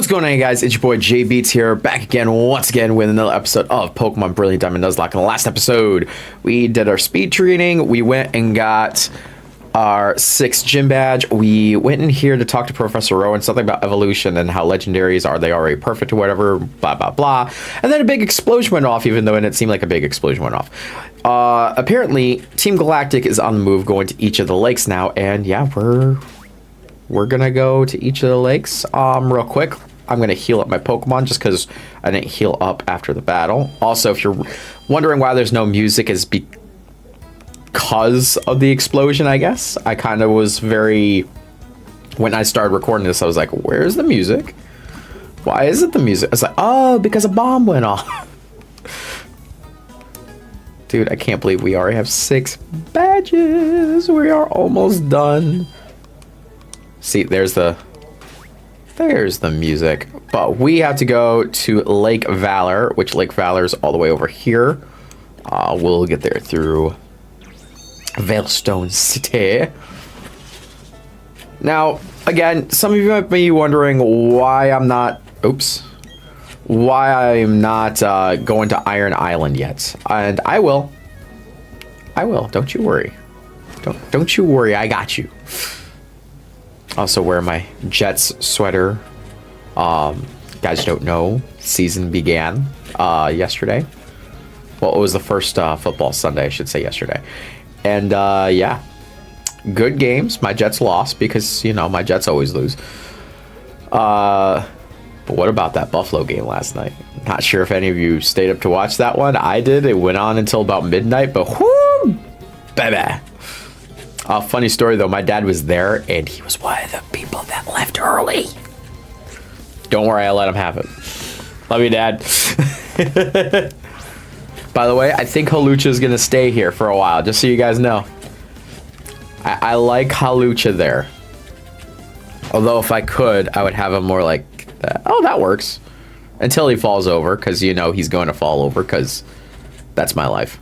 What's going on, guys? It's your boy J Beats here, back again once again with another episode of Pokemon Brilliant Diamond Nuzlocke. In the last episode, we did our speed training. We went and got our 6th gym badge. We went in here to talk to Professor Rowan, something about evolution and how legendaries are they already perfect or whatever, blah blah blah. And then a big explosion went off, even though it didn't seem like a big explosion went off. Apparently, Team Galactic is on the move, going to each of the lakes now, and yeah, we're gonna go to each of the lakes real quick. I'm gonna heal up my Pokemon just because I didn't heal up after the battle. Also, if you're wondering why there's no music, is because of the explosion, I guess. I kind of was when I started recording this, I was like, where's the music? Why isn't the music? It's like, oh, because a bomb went off. Dude, I can't believe we already have 6 badges. We are almost done. See, there's the music. But we have to go to Lake Valor, which Lake Valor is all the way over here. We'll get there through Veilstone City. Now, again, some of you might be wondering why I'm not... Oops. Why I'm not going to Iron Island yet. And I will. I will. Don't you worry. Don't you worry. I got you. Also wear my Jets sweater. Guys don't know, season began yesterday. Well, it was the first football Sunday, I should say, yesterday. And yeah, good games. My Jets lost because, you know, my Jets always lose. But what about that Buffalo game last night? Not sure if any of you stayed up to watch that one. I did. It went on until about midnight, but whoo, baby. Funny story though, my dad was there and he was one of the people that left early. Don't worry, I let him have it. Love you, Dad. By the way, I think Hawlucha is gonna stay here for a while, just so you guys know. I like Hawlucha there. Although if I could, I would have him more like that. Oh, that works. Until he falls over, because you know he's going to fall over, because that's my life.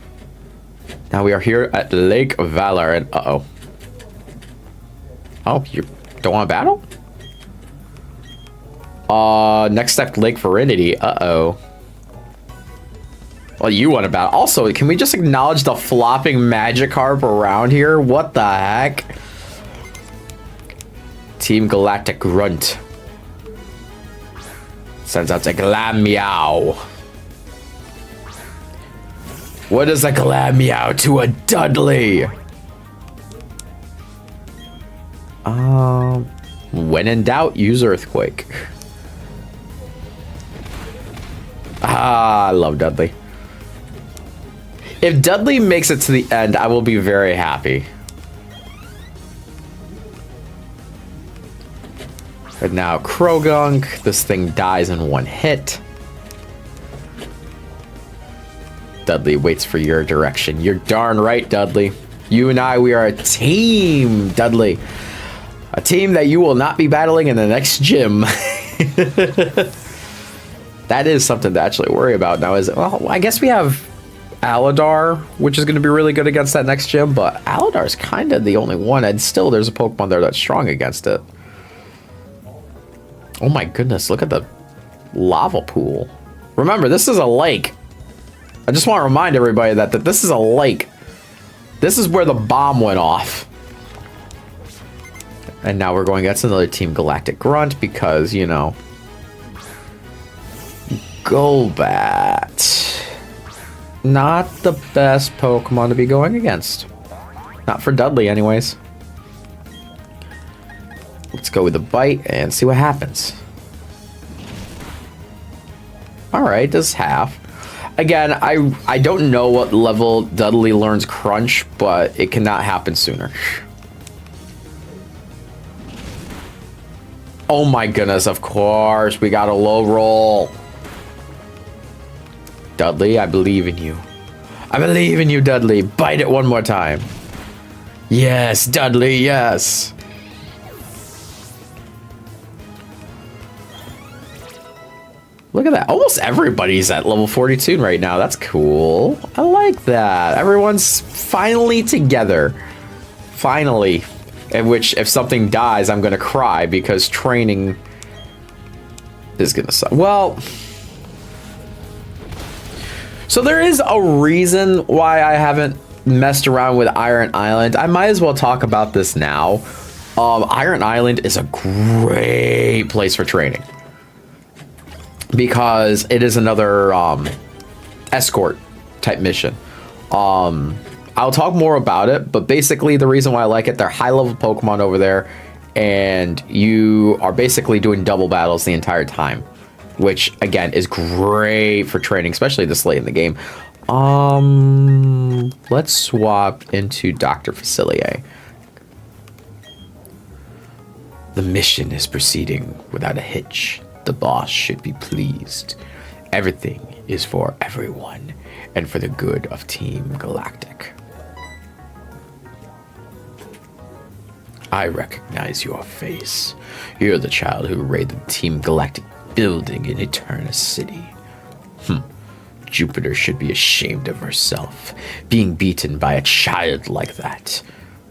Now we are here at Lake Valor, and uh-oh. Oh, you don't want to battle? Next step, Lake Veridity. Uh-oh. Well, you want to battle. Also, can we just acknowledge the flopping Magikarp around here? What the heck? Team Galactic Grunt sends out a Glameow. What is a Glameow to a Dudley? When in doubt, use Earthquake. I love Dudley. If Dudley makes it to the end, I will be very happy. But now Krogunk, this thing dies in 1 hit. Dudley waits for your direction. You're darn right, Dudley. You and I, we are a team, Dudley. A team that you will not be battling in the next gym. That is something to actually worry about now, is it? Well, I guess we have Aladar, which is going to be really good against that next gym, but Aladar is kind of the only one, and still there's a Pokemon there that's strong against it. Oh my goodness, look at the lava pool. Remember, this is a lake. I just want to remind everybody that this is a lake. This is where the bomb went off. And now we're going against another Team Galactic Grunt because, you know, Golbat. Not the best Pokemon to be going against. Not for Dudley, anyways. Let's go with the bite and see what happens. Alright, does half. Again, I don't know what level Dudley learns Crunch, but it cannot happen sooner. Oh my goodness, of course, we got a low roll. Dudley, I believe in you. I believe in you, Dudley. Bite it one more time. Yes, Dudley, yes. Look at that. Almost everybody's at level 42 right now. That's cool. I like that. Everyone's finally together. Finally. In which, if something dies, I'm going to cry because training This is gonna suck. Well, so there is a reason why I haven't messed around with Iron Island. I might as well talk about this now. Iron Island is a great place for training because it is another escort type mission. I'll talk more about it, but basically the reason why I like it, they're high level Pokemon over there, and you are basically doing double battles the entire time, which again is great for training, especially this late in the game. Let's swap into Dr. Facilier. The mission is proceeding without a hitch. The boss should be pleased. Everything is for everyone and for the good of Team Galactic. I recognize your face. You're the child who raided Team Galactic building in Eternus City. Jupiter should be ashamed of herself, being beaten by a child like that.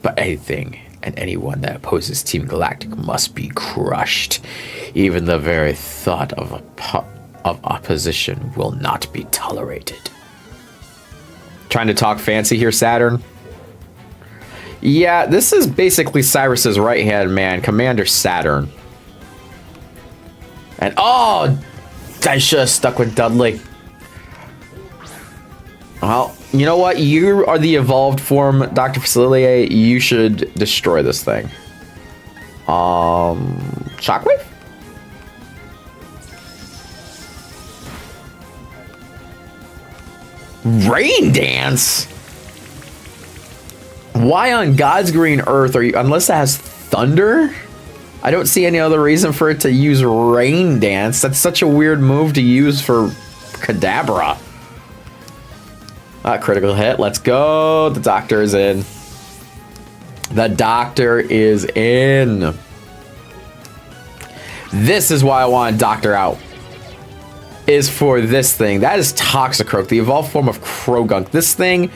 But anything and anyone that opposes Team Galactic must be crushed. Even the very thought of opposition will not be tolerated. Trying to talk fancy here, Saturn? Yeah, this is basically Cyrus's right-hand man, Commander Saturn. And oh, I should have stuck with Dudley. Well, you know what? You are the evolved form, Dr. Facilier. You should destroy this thing. Shockwave? Rain Dance? Why on God's green earth are you, unless it has thunder? I don't see any other reason for it to use Rain Dance. That's such a weird move to use for Kadabra. Critical hit. Let's go. The doctor is in. The doctor is in. This is why I want Doctor out. Is for this thing. That is Toxicroak, the evolved form of Krogunk. This thing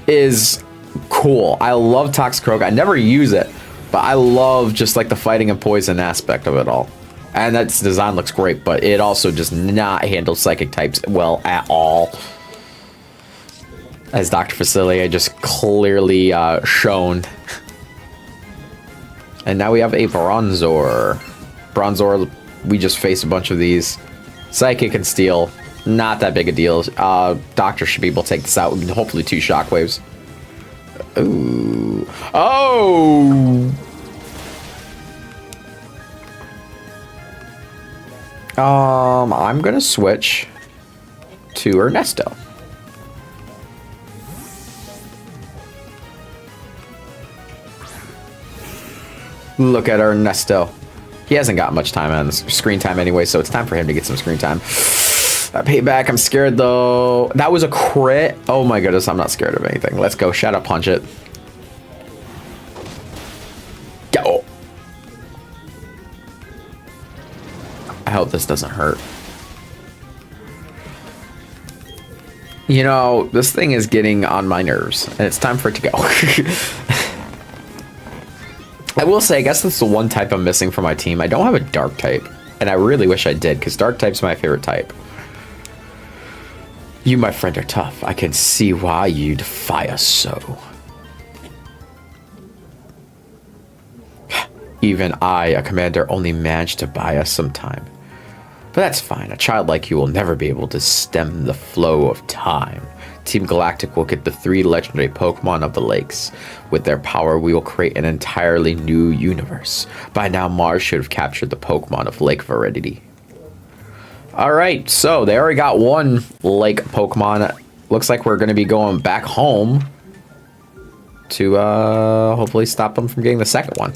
is cool. I love Toxicroak. I never use it, but I love just like the fighting and poison aspect of it all. And its design looks great, but it also does not handle psychic types well at all. As Dr. Facilier just clearly shown. And now we have a Bronzor. Bronzor, we just faced a bunch of these. Psychic and Steel, not that big a deal. Doctor should be able to take this out. Hopefully 2 Shockwaves. Ooh. Oh! I'm gonna switch to Ernesto. Look at Ernesto. He hasn't got much time on screen time anyway, so it's time for him to get some screen time. Payback, I'm scared though. That was a crit. Oh my goodness, I'm not scared of anything. Let's go, Shadow Punch it. Go. I hope this doesn't hurt. You know, this thing is getting on my nerves, and it's time for it to go. I will say, I guess that's the one type I'm missing from my team. I don't have a Dark type, and I really wish I did, because Dark type's my favorite type. You, my friend, are tough. I can see why you defy us so. Even I, a commander, only managed to buy us some time. But that's fine. A child like you will never be able to stem the flow of time. Team Galactic will get the 3 legendary Pokemon of the lakes. With their power, we will create an entirely new universe. By now, Mars should have captured the Pokemon of Lake Viridity. Alright, so they already got 1 lake Pokemon. Looks like we're going to be going back home to hopefully stop them from getting the second one.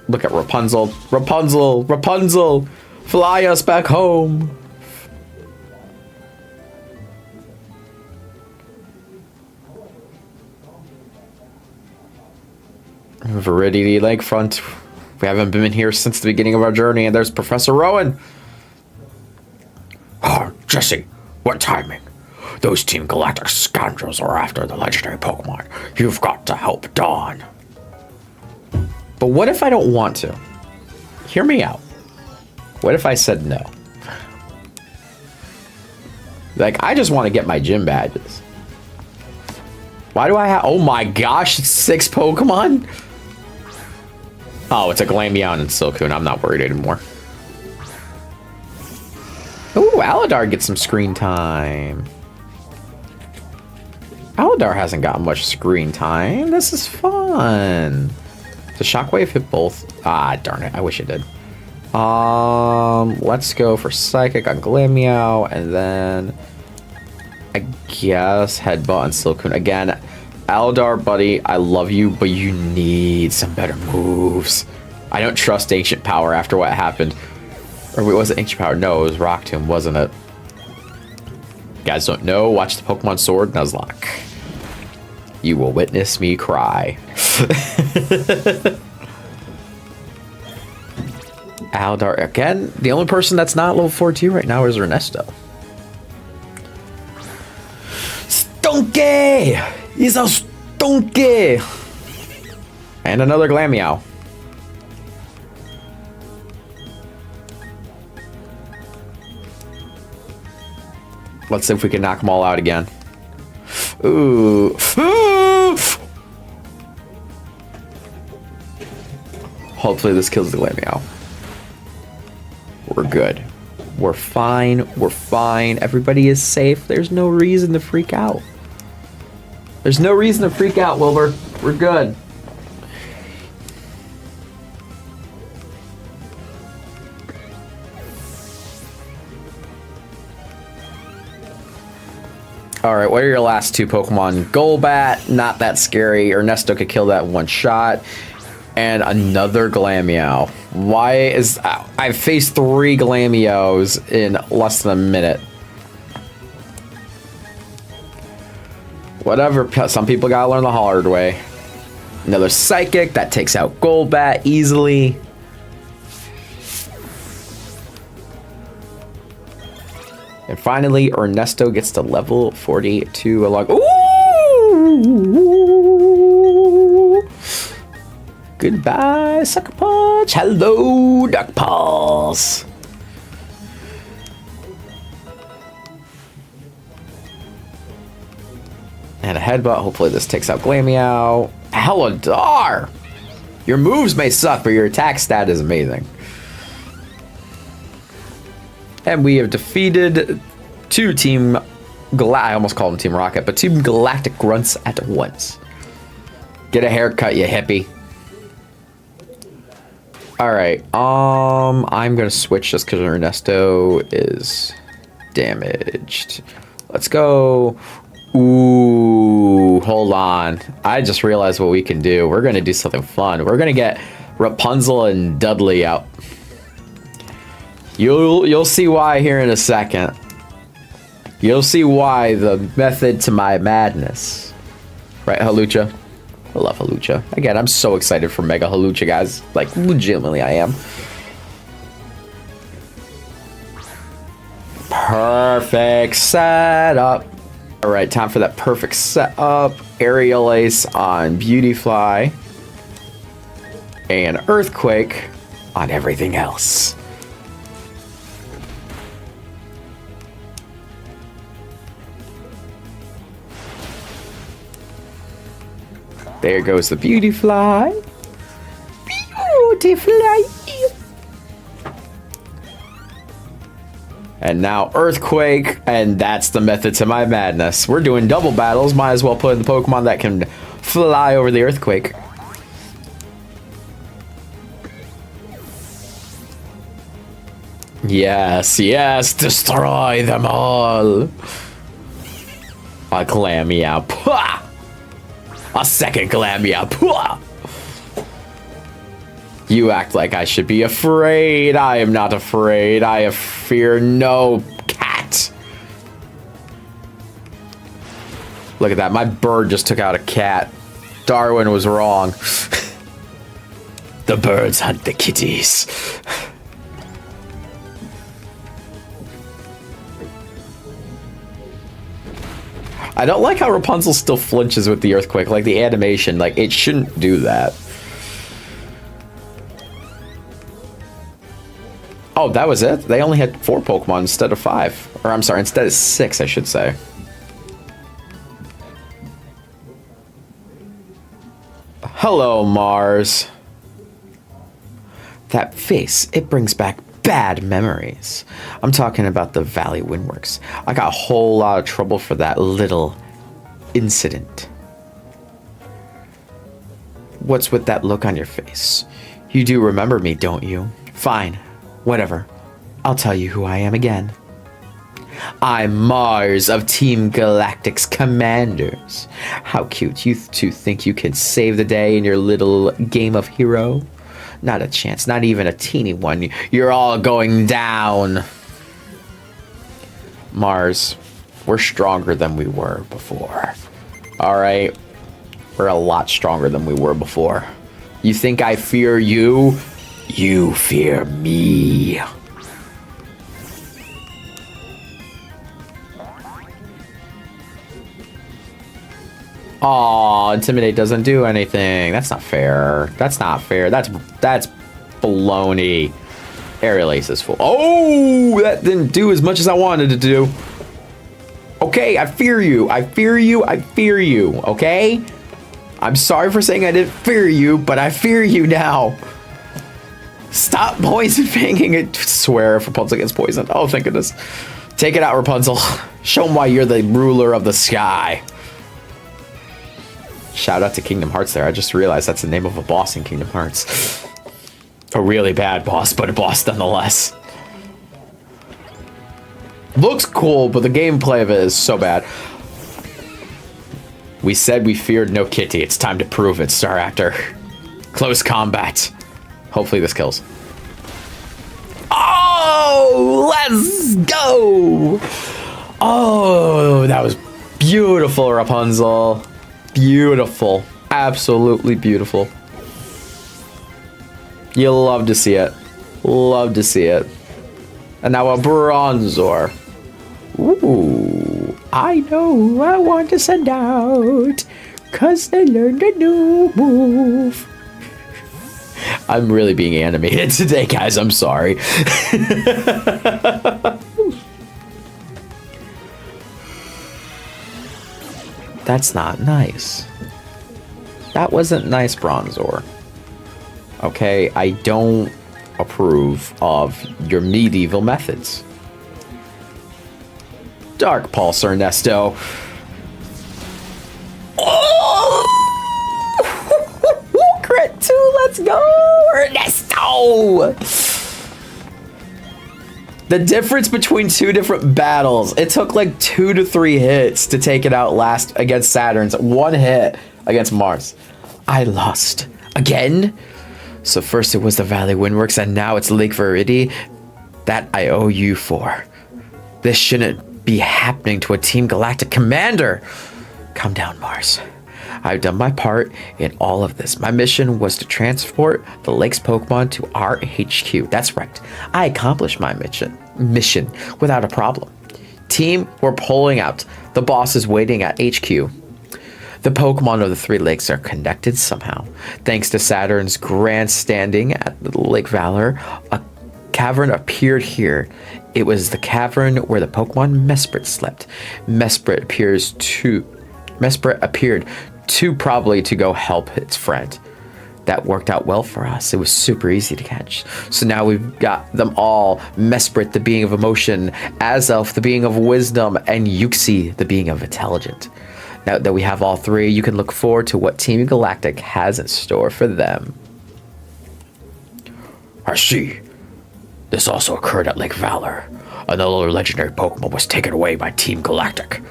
Look at Rapunzel. Rapunzel! Rapunzel! Fly us back home! Viridity Lakefront. We haven't been here since the beginning of our journey, and there's Professor Rowan. Oh, Jesse, what timing? Those Team Galactic scoundrels are after the legendary Pokemon. You've got to help Dawn. But what if I don't want to? Hear me out. What if I said no? Like, I just want to get my gym badges. Why do I have... Oh my gosh, 6 Pokemon? Oh, it's a Glameow and Silcoon. I'm not worried anymore. Ooh, Aladar gets some screen time. Aladar hasn't gotten much screen time. This is fun. Does Shockwave hit both? Ah, darn it. I wish it did. Let's go for Psychic on Glameow, and then I guess Headbutt on Silcoon. Again, Aladar, buddy, I love you, but you need some better moves. I don't trust Ancient Power after what happened. Or wait, was it Ancient Power? No, it was Rock Tomb, wasn't it? You guys don't know? Watch the Pokemon Sword Nuzlocke. You will witness me cry. Aladar again. The only person that's not level 42 right now is Ernesto. Stunky! He's a stunky! And another Glameow. Let's see if we can knock them all out again. Ooh. Hopefully this kills the Glameow. We're good. We're fine. We're fine. Everybody is safe. There's no reason to freak out. There's no reason to freak out, Wilbur. We're good. Alright, what are your last 2 Pokemon? Golbat, not that scary. Ernesto could kill that in 1 shot. And another Glameow. Why is... I've faced 3 Glameows in less than a minute. Whatever, some people gotta learn the hard way. Another Psychic, that takes out Golbat easily. And finally, Ernesto gets to level 42 along. Ooh! Goodbye, Sucker Punch. Hello, Duck Paws. And a Headbutt. Hopefully this takes out Glameow. Aladar! Your moves may suck, but your attack stat is amazing. And we have defeated 2 Team I almost called them Team Rocket, but 2 Galactic Grunts at once. Get a haircut, you hippie. Alright, I'm gonna switch just because Ernesto is damaged. Let's go. Ooh, hold on. I just realized what we can do. We're gonna do something fun. We're gonna get Rapunzel and Dudley out. You'll see why here in a second. You'll see why the method to my madness. Right, Halucha? I love Halucha. Again, I'm so excited for Mega Halucha, guys. Like, legitimately, I am. Perfect setup. All right, time for that perfect setup. Aerial Ace on Beautyfly. And Earthquake on everything else. There goes the Beautyfly. Beautyfly. And now Earthquake, and that's the method to my madness. We're doing double battles. Might as well put in the Pokemon that can fly over the Earthquake. Yes, yes, destroy them all. A Glameow. Pwah! A second Glameow. Pwah! You act like I should be afraid. I am not afraid. I fear no cat. Look at that. My bird just took out a cat. Darwin was wrong. The birds hunt the kitties. I don't like how Rapunzel still flinches with the Earthquake. Like the animation, like it shouldn't do that. Oh, that was it? They only had 4 Pokemon instead of 5. Or I'm sorry, instead of 6, I should say. Hello, Mars. That face, it brings back bad memories. I'm talking about the Valley Windworks. I got a whole lot of trouble for that little incident. What's with that look on your face? You do remember me, don't you? Fine, whatever. I'll tell you who I am again. I'm Mars of Team Galactic's Commanders. How cute. You two think you can save the day in your little game of hero? Not a chance, not even a teeny one. You're all going down. Mars, we're stronger than we were before. All right? We're a lot stronger than we were before. You think I fear you? You fear me. Aw, Intimidate doesn't do anything. That's not fair. That's not fair. That's baloney. Aerial Ace is full. Oh, that didn't do as much as I wanted to do. Okay, I fear you. I fear you. I fear you. Okay? I'm sorry for saying I didn't fear you, but I fear you now. Stop poison fanging it. Swear if Rapunzel gets poisoned. Oh, thank goodness. Take it out, Rapunzel. Show them why you're the ruler of the sky. Shout out to Kingdom Hearts there. I just realized that's the name of a boss in Kingdom Hearts. A really bad boss, but a boss nonetheless. Looks cool, but the gameplay of it is so bad. We said we feared no kitty. It's time to prove it, Star Actor. Close combat. Hopefully this kills. Oh, let's go! Oh, that was beautiful, Rapunzel. Beautiful. Absolutely beautiful. You'll love to see it. Love to see it. And now a Bronzor. Ooh. I know who I want to send out. 'Cause they learned a new move. I'm really being animated today, guys. I'm sorry. That's not nice. That wasn't nice, Bronzor. Okay, I don't approve of your medieval methods. Dark Pulse, Ernesto. Oh! Crit 2, let's go, Ernesto! The difference between 2 different battles, it took like 2 to 3 hits to take it out last against Saturn's 1 hit against Mars. I lost. Again? So first it was the Valley Windworks and now it's Lake Veridi. That I owe you for. This shouldn't be happening to a Team Galactic commander. Calm down, Mars. I've done my part in all of this. My mission was to transport the lake's Pokemon to our HQ. That's right. I accomplished my mission without a problem. Team, we're pulling out. The boss is waiting at HQ. The Pokemon of the 3 lakes are connected somehow. Thanks to Saturn's grandstanding at the Lake Valor, a cavern appeared here. It was the cavern where the Pokemon Mesprit slept. Mesprit appeared too probably to go help its friend. That worked out well for us. It was super easy to catch. So now we've got them all. Mesprit, the being of emotion, Azelf, the being of wisdom, and Yuxi, the being of intelligent. Now that we have all 3, you can look forward to what Team Galactic has in store for them. I see. This also occurred at Lake Valor. Another legendary Pokemon was taken away by Team Galactic.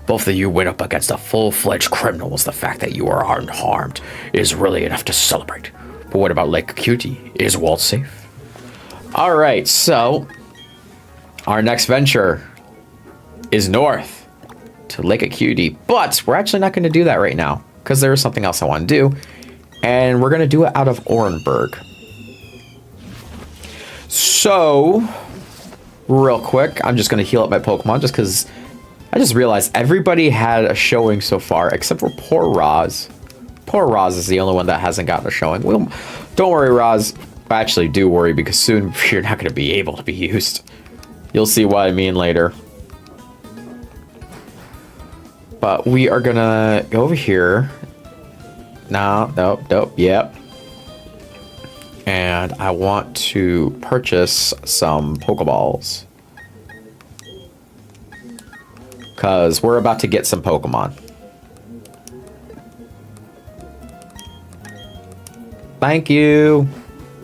Both of you went up against a full-fledged criminals. The fact that you are unharmed is really enough to celebrate. But what about Lake Cutie? Is Walt safe? Alright, so our next venture is north to Lake Acuity, but we're actually not going to do that right now because there is something else I want to do, and we're going to do it out of Orenburg. So, real quick, I'm just going to heal up my Pokemon just because I just realized everybody had a showing so far except for poor Roz. Poor Roz is the only one that hasn't gotten a showing. Well, don't worry, Roz. I actually do worry because soon you're not going to be able to be used. You'll see what I mean later. But we are going to go over here. No, nope, nope, yep. And I want to purchase some Pokeballs. Because we're about to get some Pokemon. Thank you.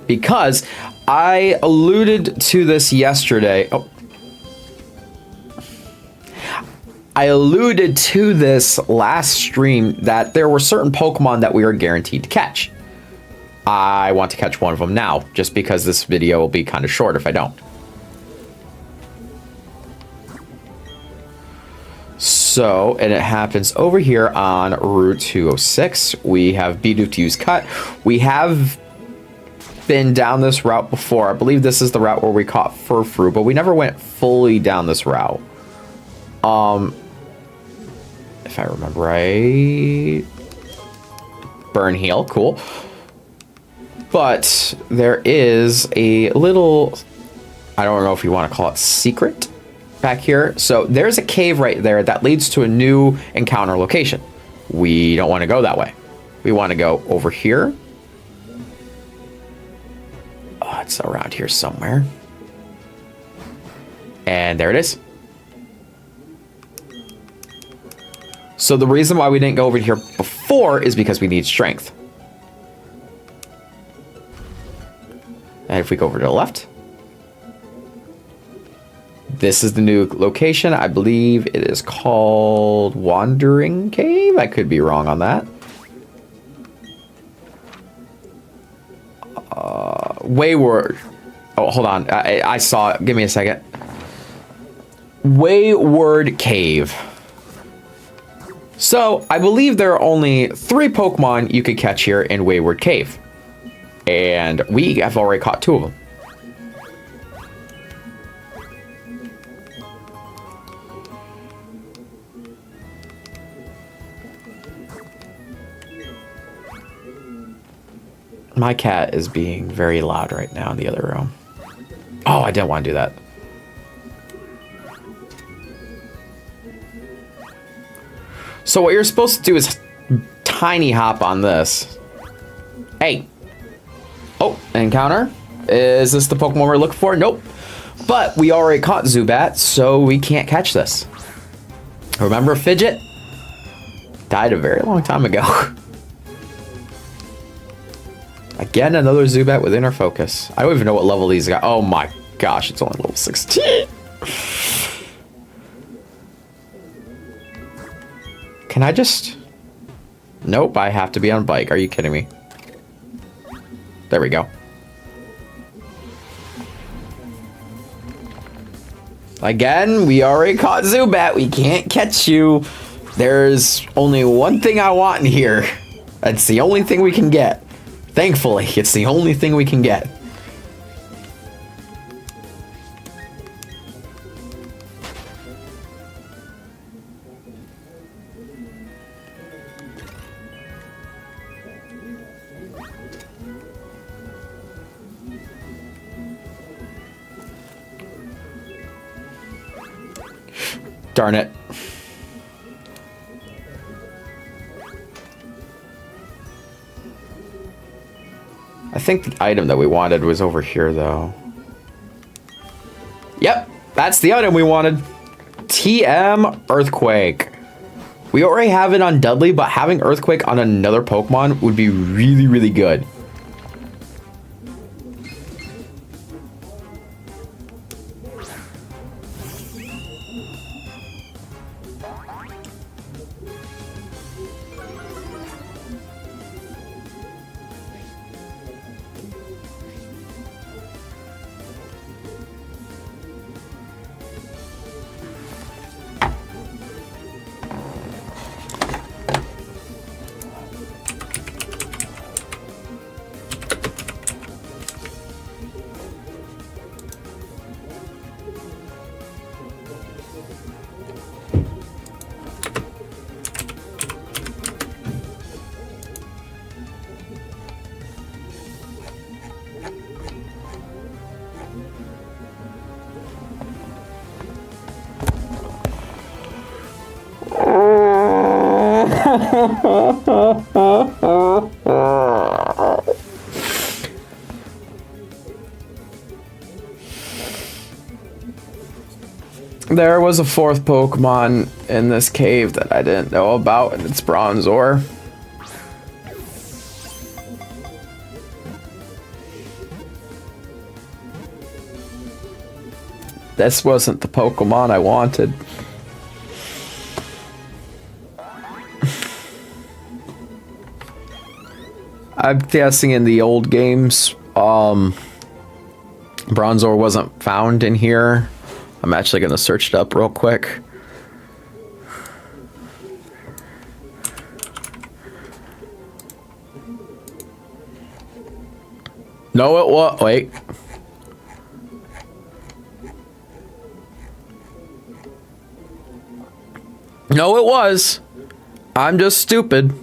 Because I alluded to this yesterday. Oh. I alluded to this last stream that there were certain Pokemon that we are guaranteed to catch. I want to catch one of them now, just because this video will be kind of short if I don't. So, and it happens over here on Route 206. We have Bidoof Cut. We have been down this route before. I believe this is the route where we caught Furfru, but we never went fully down this route. If I remember right. Burn Heal, cool. But there is a little, I don't know if you want to call it secret back here. So there's a cave right there that leads to a new encounter location. We don't want to go that way. We want to go over here. Oh, it's around here somewhere. And there it is. So the reason why we didn't go over here before is because we need strength. And if we go over to the left, this is the new location. I believe it is called Wandering Cave. I could be wrong on that. Wayward. Oh, hold on. I saw it. Give me a second. Wayward Cave. So, I believe there are only 3 Pokemon you could catch here in Wayward Cave. And we have already caught 2 of them. My cat is being very loud right now in the other room. Oh, I didn't want to do that. So what you're supposed to do is tiny hop on this. Hey. Oh, encounter. Is this the Pokemon we're looking for? Nope. But we already caught Zubat, so we can't catch this. Remember Fidget? Died a very long time ago. Again, another Zubat with inner focus. I don't even know what level these got. Oh my gosh, it's only level 16. Can I just... Nope, I have to be on bike. Are you kidding me? There we go. Again, we already caught Zubat. We can't catch you. There's only one thing I want in here. That's the only thing we can get. Thankfully, it's the only thing we can get. Darn it. I think the item that we wanted was over here, though. Yep, that's the item we wanted. TM Earthquake. We already have it on Dudley, but having Earthquake on another Pokemon would be really, really good. There was a fourth Pokemon in this cave that I didn't know about, and it's Bronzor. This wasn't the Pokemon I wanted. I'm guessing in the old games, Bronzor wasn't found in here. I'm actually gonna search it up real quick. No, it was. Wait. No, it was. I'm just stupid.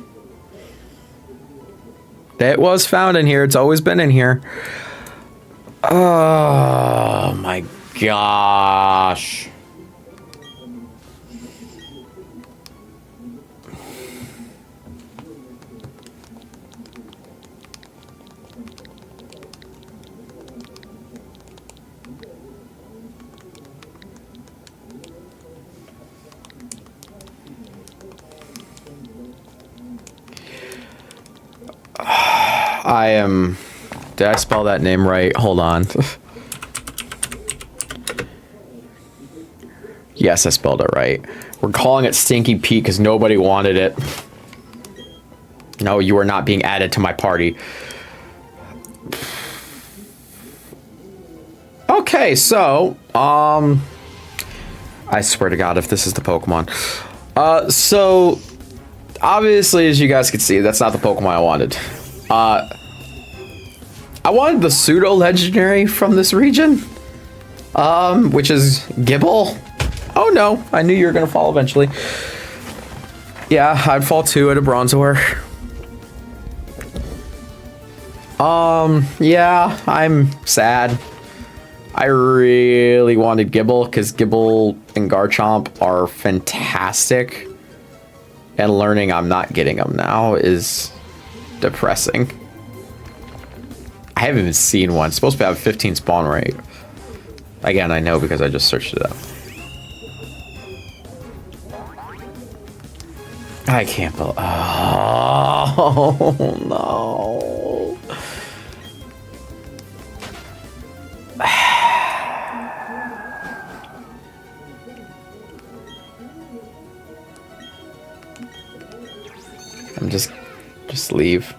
It was found in here. It's always been in here. Oh my gosh. I am... Did I spell that name right? Hold on. Yes, I spelled it right. We're calling it Stinky Pete because nobody wanted it. No, you are not being added to my party. Okay, so, I swear to God, if this is the Pokemon. So, obviously, as you guys can see, that's not the Pokemon I wanted. I wanted the pseudo-legendary from this region, which is Gibble. Oh no, I knew you were gonna fall eventually. Yeah, I'd fall too at a Bronzor. Yeah, I'm sad. I really wanted Gibble because Gibble and Garchomp are fantastic. And learning I'm not getting them now is depressing. I haven't even seen one. It's supposed to have 15 spawn rate. Again, I know because I just searched it up. I can't believe... Oh, no. I'm just leave.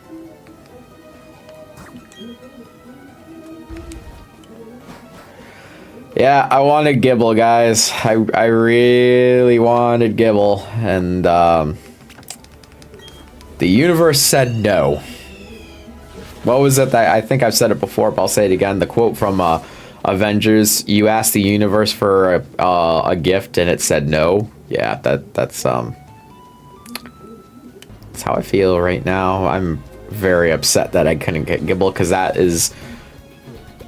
Yeah, I wanted Gibble, guys. I really wanted Gibble, and the universe said no. What was it that I think I've said it before, but I'll say it again? The quote from Avengers: "You asked the universe for a gift, and it said no." Yeah, that's how I feel right now. I'm very upset that I couldn't get Gibble because that is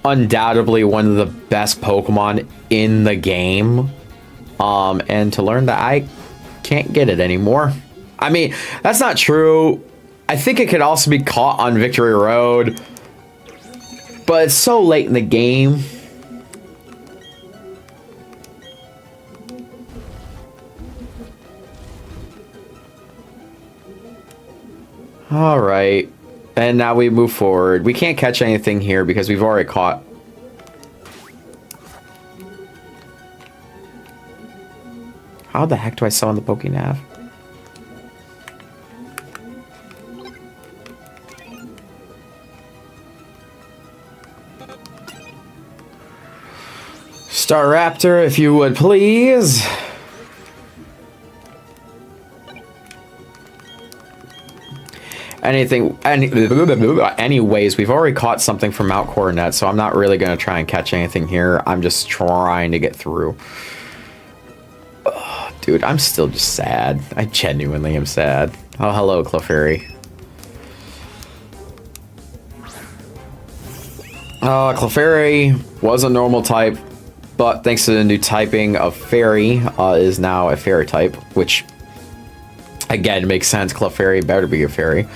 undoubtedly one of the best Pokemon in the game, and to learn that I can't get it anymore. I mean, that's not true. I think it could also be caught on Victory Road, but it's so late in the game. All right. And now we move forward. We can't catch anything here because we've already caught. How the heck do I summon the Pokénav? Staraptor, if you would please. Anyways, we've already caught something from Mount Coronet, so I'm not really going to try and catch anything here. I'm just trying to get through. Oh, dude, I'm still just sad. I genuinely am sad. Oh, hello, Clefairy. Clefairy was a normal type, but thanks to the new typing of Fairy, is now a Fairy type, which Again, it makes sense. Clefairy better be a fairy.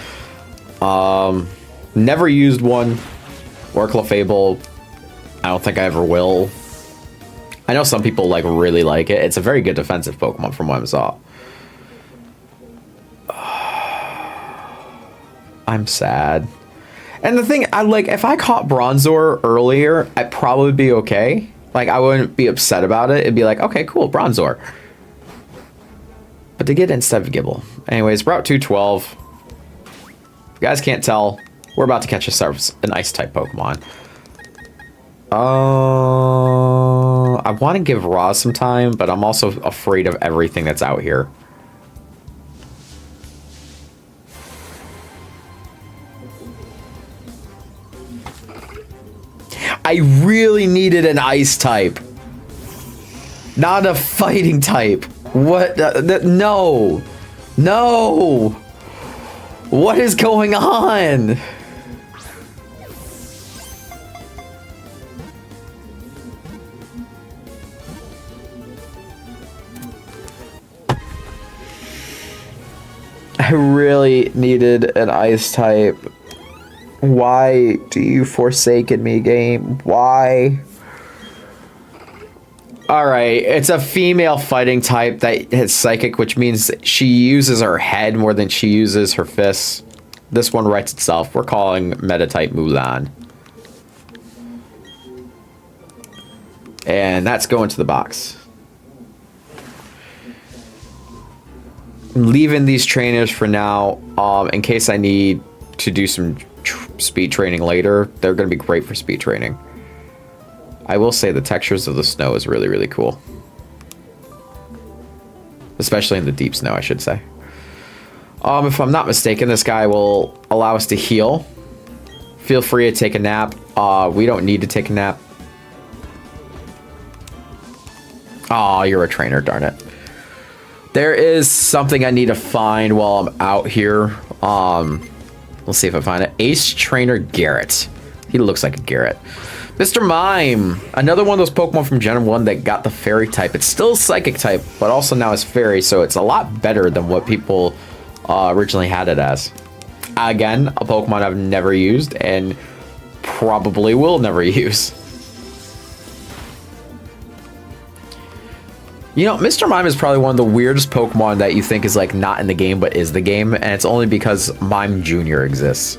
Never used one. Or Clefable. I don't think I ever will. I know some people like really like it. It's a very good defensive Pokemon from what I saw. I'm sad. And the thing, I like, if I caught Bronzor earlier, I'd probably be okay. Like, I wouldn't be upset about it. It'd be like, okay, cool, Bronzor. But to get it instead of Gibble. Anyways, Route 212. You guys can't tell. We're about to catch an Ice-type Pokemon. I want to give Roz some time, but I'm also afraid of everything that's out here. I really needed an ice type. Not a fighting type. What? No. No. What is going on? I really needed an ice type. Why do you forsaken me, game? Why? Alright, it's a female fighting type that has psychic, which means she uses her head more than she uses her fists. This one writes itself. We're calling Meta-type Mulan. And that's going to the box. I'm leaving these trainers for now, in case I need to do some speed training later. They're going to be great for speed training. I will say the textures of the snow is really, really cool. Especially in the deep snow, I should say. If I'm not mistaken, this guy will allow us to heal. Feel free to take a nap. We don't need to take a nap. Aw, you're a trainer, darn it. There is something I need to find while I'm out here. Let's see if I find it. Ace Trainer Garrett. He looks like a Garrett. Mr. Mime. Another one of those Pokemon from Gen 1 that got the Fairy type. It's still Psychic type, but also now it's Fairy, so it's a lot better than what people originally had it as. Again, a Pokemon I've never used and probably will never use. You know, Mr. Mime is probably one of the weirdest Pokemon that you think is like not in the game, but is the game. And it's only because Mime Jr. exists.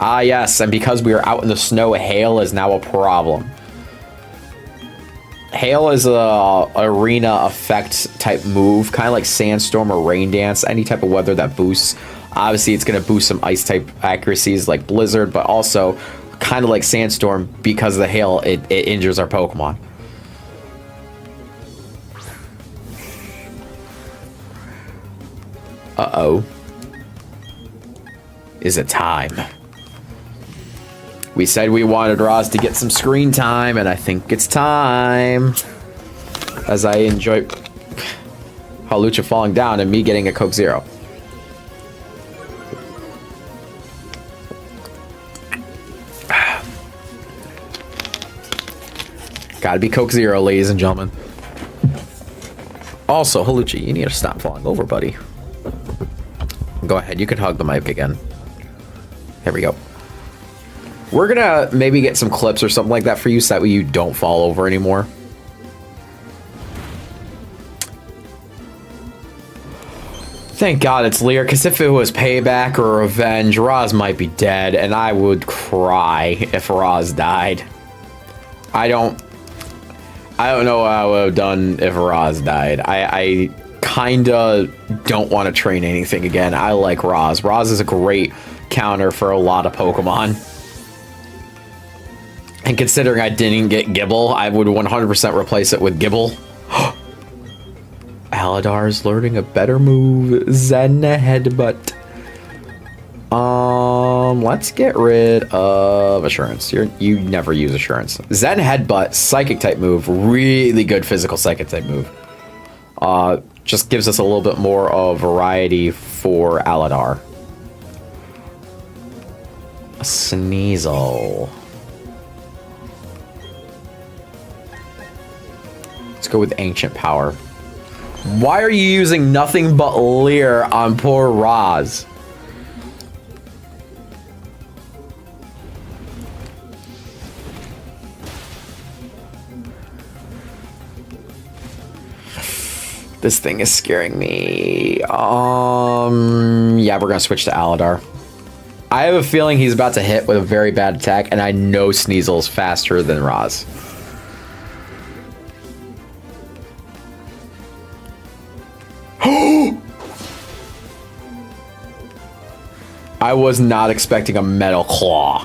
Ah, yes. And because we are out in the snow, hail is now a problem. Hail is a arena effect type move, kind of like Sandstorm or Rain Dance, any type of weather that boosts. Obviously, it's going to boost some ice type accuracies like Blizzard, but also kind of like Sandstorm, because of the hail, it injures our Pokemon. Uh-oh. Is it time? We said we wanted Roz to get some screen time, and I think it's time. As I enjoy Hawlucha falling down and me getting a Coke Zero. Gotta be Coke Zero, ladies and gentlemen. Also, Hawlucha, you need to stop falling over, buddy. Go ahead, you can hug the mic again. There we go. We're gonna maybe get some clips or something like that for you so that way you don't fall over anymore. Thank God it's Lear, because if it was Payback or Revenge, Roz might be dead, and I would cry if Roz died. I don't know what I would have done if Roz died. I kinda don't want to train anything again. I like Roz. Roz is a great counter for a lot of Pokemon. And considering I didn't get Gibble, I would 100% replace it with Gibble. Aladar's learning a better move. Zen Headbutt. Let's get rid of Assurance. You never use Assurance. Zen Headbutt, Psychic type move. Really good physical Psychic type move. Just gives us a little bit more of variety for Aladar. A Sneasel. Let's go with Ancient Power. Why are you using nothing but Leer on poor Roz? This thing is scaring me. Yeah, we're gonna switch to Aladar. I have a feeling he's about to hit with a very bad attack, and I know Sneasel's faster than Roz. I was not expecting a Metal Claw.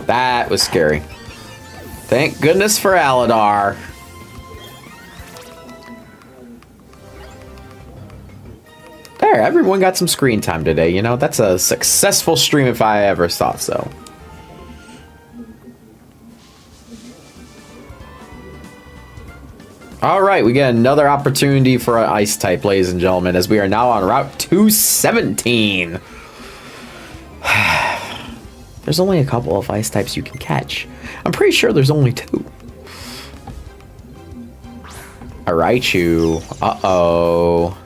That was scary. Thank goodness for Aladar. There, everyone got some screen time today, you know? That's a successful stream if I ever thought so. Alright, we get another opportunity for an ice type, ladies and gentlemen, as we are now on Route 217. There's only a couple of ice types you can catch. I'm pretty sure there's only 2. Alright, you. Uh-oh.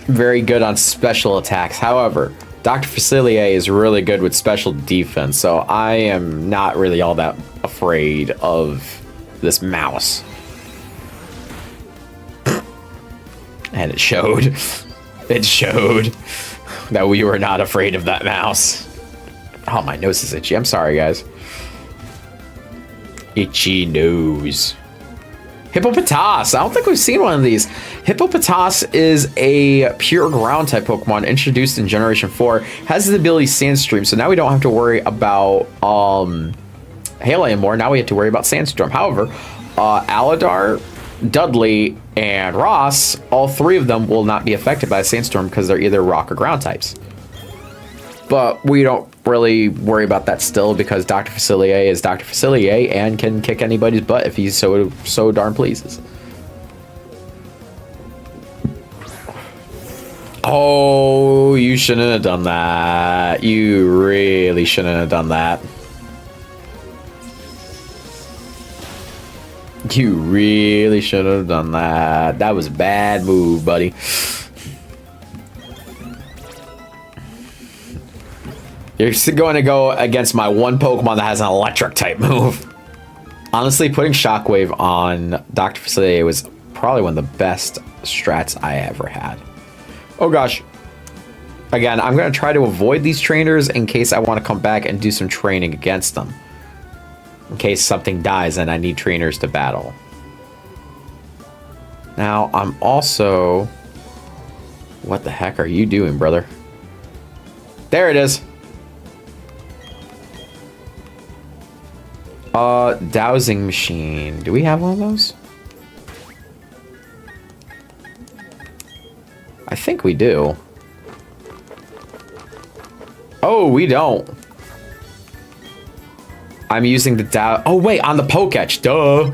Very good on special attacks. However, Dr. Facilier is really good with special defense, so I am not really all that afraid of this mouse. And it showed. It showed that we were not afraid of that mouse. Oh, my nose is itchy. I'm sorry, guys. Itchy nose. Hippopotas. I don't think we've seen one of these. Hippopotas is a pure ground type Pokemon introduced in Generation 4. Has the ability Sandstream, so now we don't have to worry about Hail anymore. Now we have to worry about Sandstorm. However, Aladar, Dudley, and Ross, all 3 of them will not be affected by Sandstorm because they're either rock or ground types. But we don't really worry about that still because Dr. Facilier is Dr. Facilier and can kick anybody's butt if he's so darn pleases. Oh, you shouldn't have done that. You really shouldn't have done that. You really should have done that. That was a bad move, buddy. You're going to go against my one Pokemon that has an electric type move. Honestly, putting Shockwave on Dr. Facilier was probably one of the best strats I ever had. Oh gosh. Again, I'm going to try to avoid these trainers in case I want to come back and do some training against them. In case something dies and I need trainers to battle. Now, I'm also... What the heck are you doing, brother? There it is. Dowsing machine. Do we have one of those? I think we do. Oh, we don't. I'm using the Dow. Oh, wait, on the Poketch. Duh.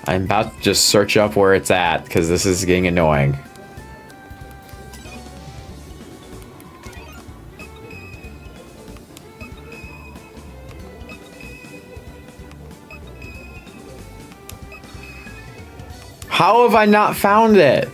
I'm about to just search up where it's at, because this is getting annoying. How have I not found it?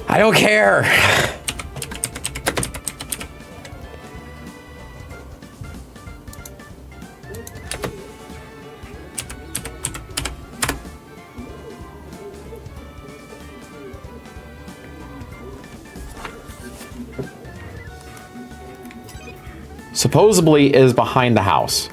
I don't care. supposedly is behind the house.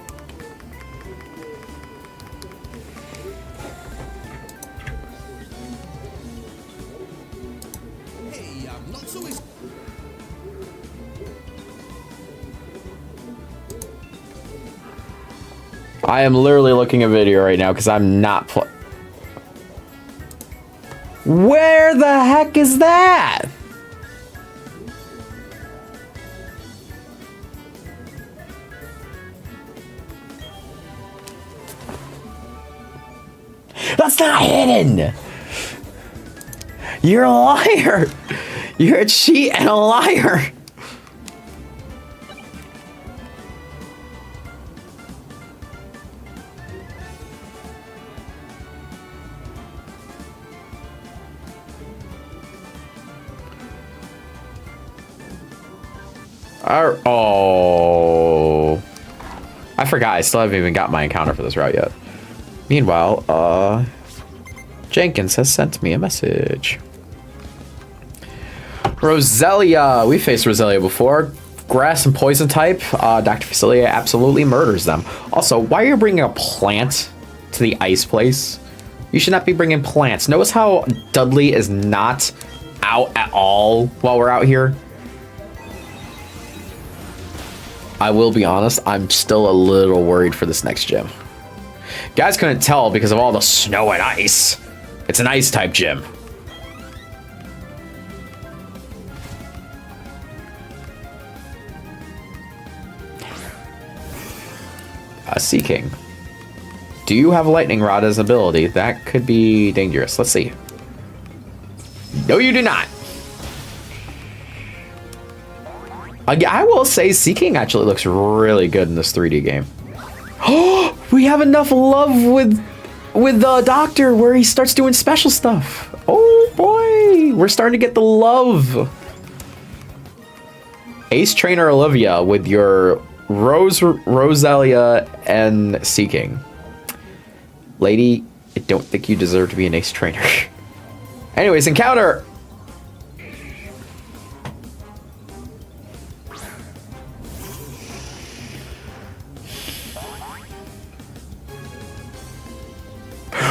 I am literally looking at video right now because I'm not Where the heck is that? That's not hidden. You're a liar. You're a cheat and a liar. Oh, I forgot. I still haven't even got my encounter for this route yet. Meanwhile, Jenkins has sent me a message. Roselia. We faced Roselia before. Grass and poison type. Dr. Facilia absolutely murders them. Also, why are you bringing a plant to the ice place? You should not be bringing plants. Notice how Dudley is not out at all while we're out here. I will be honest, I'm still a little worried for this next gym. Guys couldn't tell because of all the snow and ice. It's an ice type gym. Sea King. Do you have Lightning Rod as an ability? That could be dangerous. Let's see. No, you do not. I will say Sea King actually looks really good in this 3D game. Oh, we have enough love with the Doctor where he starts doing special stuff. Oh boy, we're starting to get the love. Ace Trainer Olivia with your Roselia and Sea King. Lady, I don't think you deserve to be an Ace Trainer. Anyways, encounter.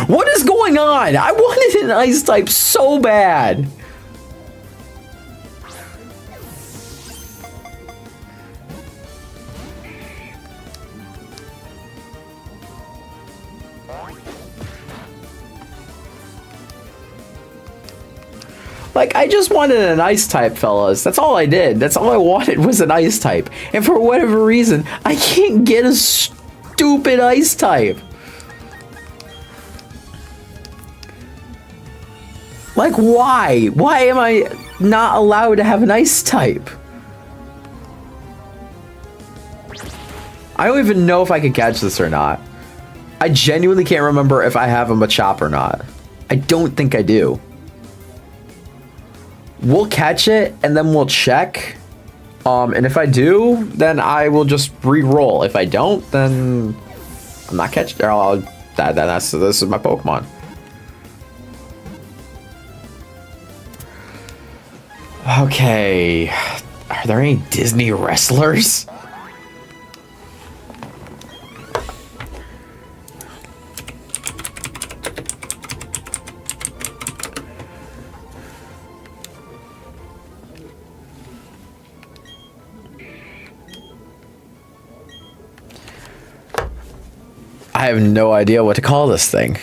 What is going on? I wanted an ice type so bad. Like, I just wanted an ice type, fellas. That's all I did. That's all I wanted was an ice type. And for whatever reason, I can't get a stupid ice type. Like, why? Why am I not allowed to have an ice type? I don't even know if I can catch this or not. I genuinely can't remember if I have a Machop or not. I don't think I do. We'll catch it and then we'll check. And if I do, then I will just re-roll. If I don't, then I'm not catching. This is my Pokemon. Okay. Are there any Disney wrestlers? I have no idea what to call this thing.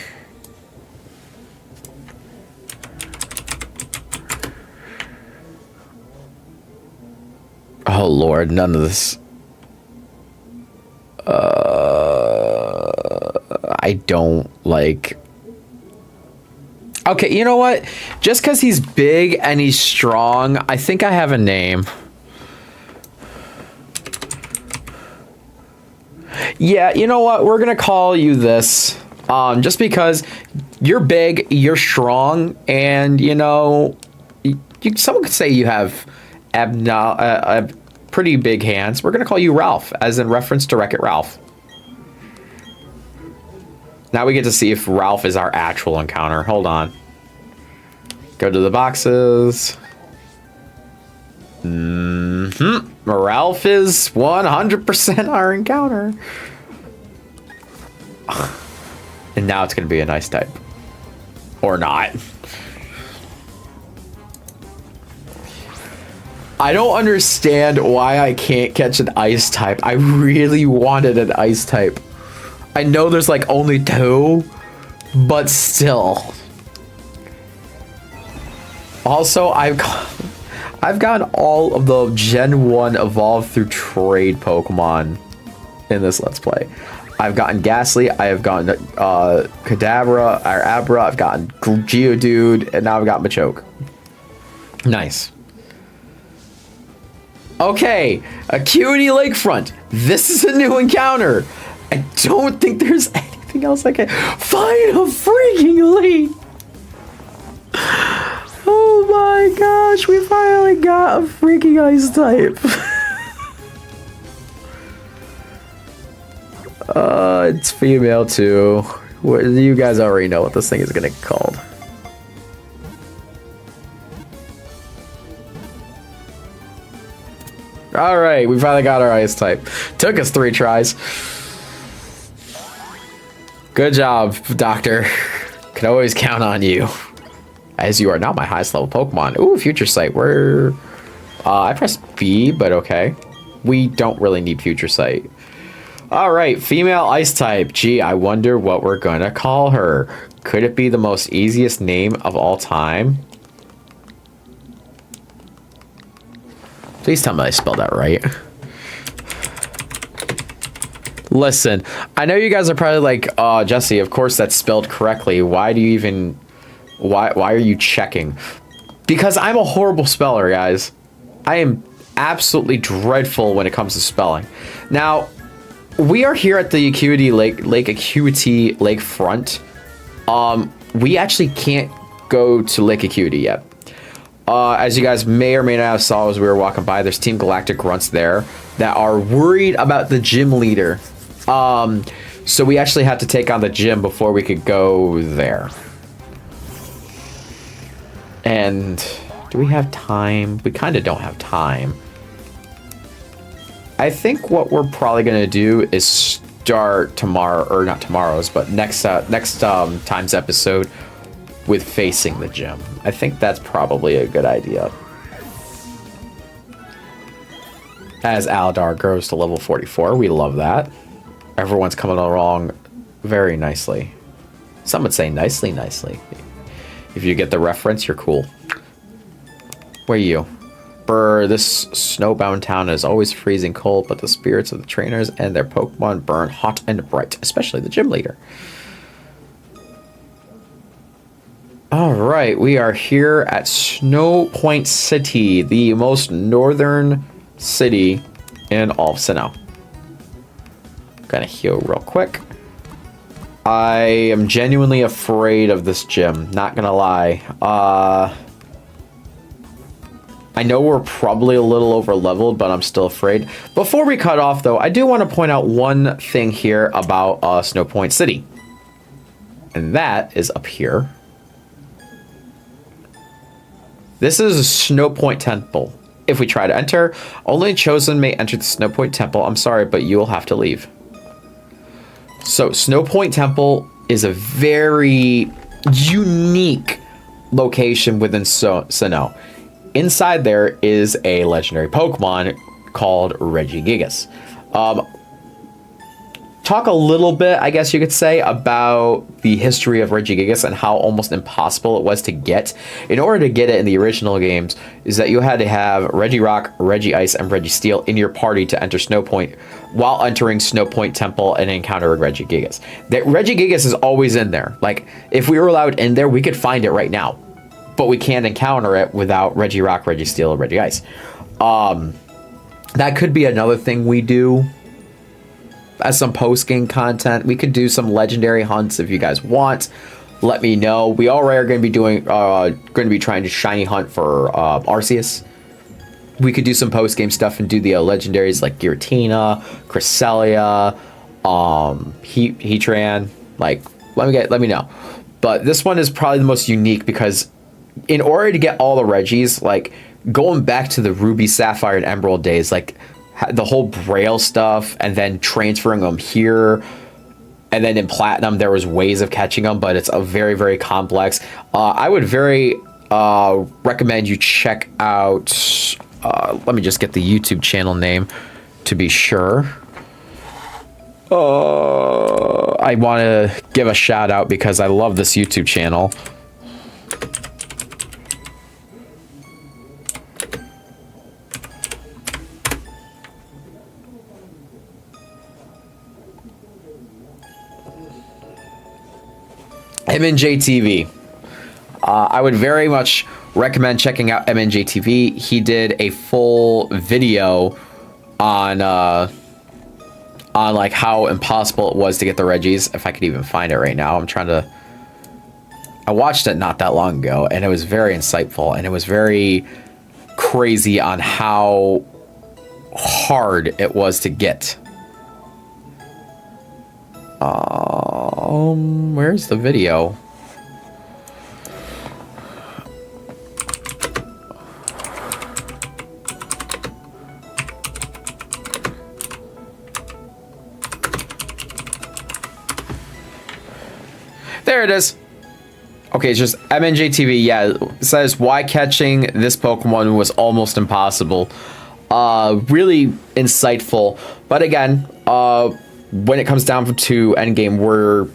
Oh Lord, none of this. I don't like. Okay, you know what? Just because he's big and he's strong, I think I have a name. Yeah, you know what? We're gonna call you this. Just because you're big, you're strong, and you know, someone could say you have pretty big hands. We're gonna call you Ralph, as in reference to Wreck-It Ralph. Now we get to see if Ralph is our actual encounter. Hold on. Go to the boxes. Ralph is 100% our encounter. And now it's going to be an ice type. Or not. I don't understand why I can't catch an ice type. I really wanted an ice type. I know there's like only 2, but still. Also, I've gotten all of the Gen 1 evolved through trade Pokemon in this Let's Play. I've gotten Ghastly, I have gotten Kadabra, or Abra, I've gotten Geodude, and now I've got Machoke. Nice. Okay, Acuity Lakefront. This is a new encounter. I don't think there's anything else I can find a freaking elite. Oh my gosh, we finally got a freaking ice type. It's female too. You guys already know what this thing is gonna get called. All right, we finally got our ice type. Took us 3 tries. Good job, Doctor. Can always count on you. As you are now my highest level Pokemon. Ooh, Future Sight. Where? I pressed B, but okay. We don't really need Future Sight. All right, female ice type. Gee, I wonder what we're gonna call her. Could it be the most easiest name of all time? Please tell me I spelled that right. Listen, I know you guys are probably like, Jesse, of course that's spelled correctly. Why do you even... Why are you checking? Because I'm a horrible speller, guys. I am absolutely dreadful when it comes to spelling. Now, we are here at the Acuity Lake Acuity Lakefront. We actually can't go to Lake Acuity yet. As you guys may or may not have saw as we were walking by, there's Team Galactic Grunts there that are worried about the gym leader. So we actually had to take on the gym before we could go there. And do we have time? We kind of don't have time. I think what we're probably going to do is start tomorrow, or not tomorrow's, but next time's episode with facing the gym. I think that's probably a good idea. As Aldar grows to level 44, we love that. Everyone's coming along very nicely. Some would say nicely. If you get the reference, you're cool. Where are you? Brr, this snowbound town is always freezing cold, but the spirits of the trainers and their Pokemon burn hot and bright, especially the gym leader. Alright, we are here at Snow Point City, the most northern city in all of Sinnoh. Gonna heal real quick. I am genuinely afraid of this gym, not gonna lie. I know we're probably a little over leveled, but I'm still afraid. Before we cut off though, I do want to point out one thing here about Snow Point City. And that is up here. This is a Snow Point Temple. If we try to enter, only chosen may enter the Snow Point Temple. I'm sorry, but you will have to leave. So Snow Point Temple is a very unique location within Sinnoh. Inside there is a legendary Pokemon called Regigigas. Talk a little bit, I guess you could say, about the history of Regigigas and how almost impossible it was to get. In order to get it in the original games, is that you had to have Regirock, Regice, and Registeel in your party to enter Snow Point while entering Snow Point Temple and encountering Regigigas. That Regigigas is always in there. Like, if we were allowed in there, we could find it right now. But we can't encounter it without Regirock, Registeel, or Regice. That could be another thing we do as some post-game content. We could do some legendary hunts if you guys want. Let me know. We already are going to be doing, going to be trying to shiny hunt for Arceus. We could do some post-game stuff and do the legendaries like Giratina, Cresselia, Heatran. Like, let me know. But this one is probably the most unique because in order to get all the Regis, like, going back to the Ruby, Sapphire, and Emerald days, like the whole Braille stuff, and then transferring them here, and then in Platinum there was ways of catching them, but it's a very, very complex. I would very recommend you check out. Let me just get the YouTube channel name to be sure. I want to give a shout out because I love this YouTube channel. MNJ TV. I would very much recommend checking out MNJ TV. He did a full video on like how impossible it was to get the Reggies. If I could even find it right now. I watched it not that long ago, and it was very insightful, and it was very crazy on how hard it was to get. Where's the video? There it is. Okay, it's just MNJ TV. Yeah, it says why catching this Pokemon was almost impossible. Really insightful. But again, when it comes down to endgame, we're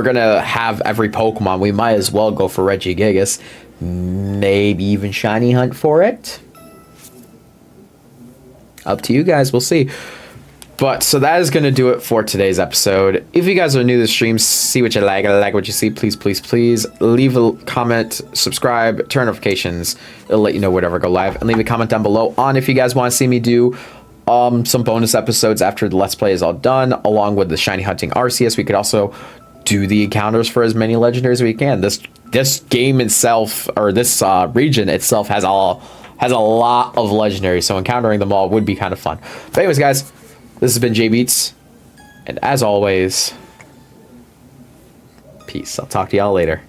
gonna have every Pokemon. We might as well go for Regigigas. Maybe even Shiny Hunt for it. Up to you guys. We'll see. But so that is going to do it for today's episode. If you guys are new to the stream, see what you like what you see, please, please, please leave a comment, subscribe, turn notifications. It'll let you know whatever go live, and leave a comment down below on if you guys want to see me do some bonus episodes after the Let's Play is all done, along with the Shiny Hunting RCS. We could also do the encounters for as many legendaries as we can. This game itself, or this region itself, has a lot of legendaries, so encountering them all would be kind of fun. But anyways, guys, this has been JBeats, and as always, peace. I'll talk to y'all later.